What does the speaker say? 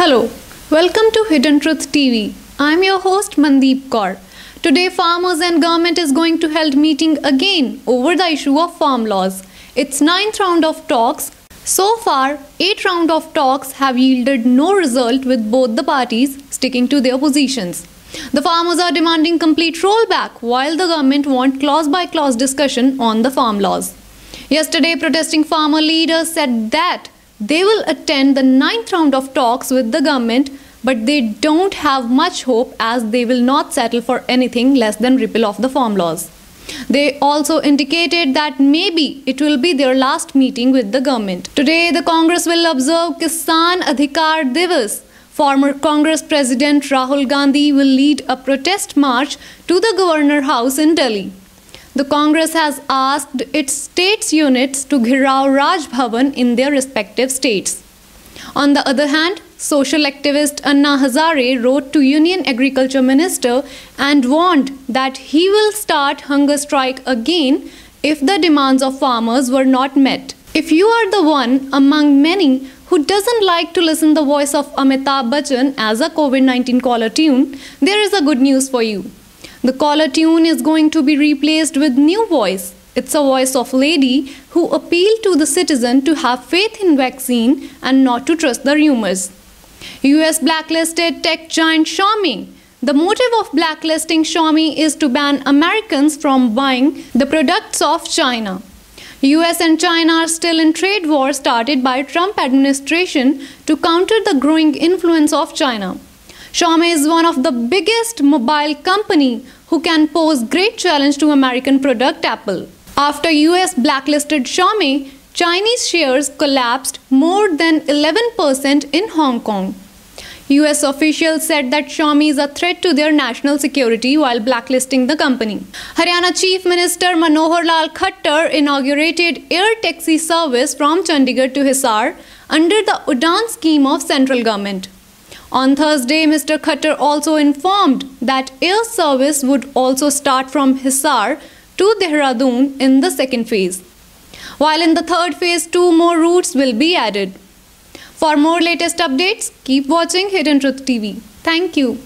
Hello, welcome to Hidden Truth TV. I'm your host Mandeep Kaur. Today farmers and government is going to held meeting again over the issue of farm laws. It's ninth round of talks. So far, 8 rounds of talks have yielded no result with both the parties sticking to their positions. The farmers are demanding complete rollback while the government want clause by clause discussion on the farm laws. Yesterday, protesting farmer leaders said that they will attend the ninth round of talks with the government, but they don't have much hope as they will not settle for anything less than repeal of the farm laws. They also indicated that maybe it will be their last meeting with the government. Today, the Congress will observe Kisan Adhikar Divas. Former Congress President Rahul Gandhi will lead a protest march to the Governor House in Delhi. The Congress has asked its states units to ghirav Raj Bhavan in their respective states. On the other hand, social activist Anna Hazare wrote to Union Agriculture Minister and warned that he will start hunger strike again if the demands of farmers were not met. If you are the one among many who doesn't like to listen the voice of Amitabh Bachchan as a COVID-19 caller tune, there is a good news for you. The caller tune is going to be replaced with new voice. It's a voice of lady who appealed to the citizen to have faith in vaccine and not to trust the rumors. US blacklisted tech giant Xiaomi. The motive of blacklisting Xiaomi is to ban Americans from buying the products of China. US and China are still in trade war started by Trump administration to counter the growing influence of China. Xiaomi is one of the biggest mobile company who can pose great challenge to American product Apple. After US blacklisted Xiaomi, Chinese shares collapsed more than 11% in Hong Kong. US officials said that Xiaomi is a threat to their national security while blacklisting the company. Haryana Chief Minister Manohar Lal Khattar inaugurated air taxi service from Chandigarh to Hisar under the Udan scheme of central government. On Thursday, Mr. Khattar also informed that air service would also start from Hisar to Dehradun in the second phase, while in the third phase 2 more routes will be added. For more latest updates, keep watching Hidden Truth TV. Thank you.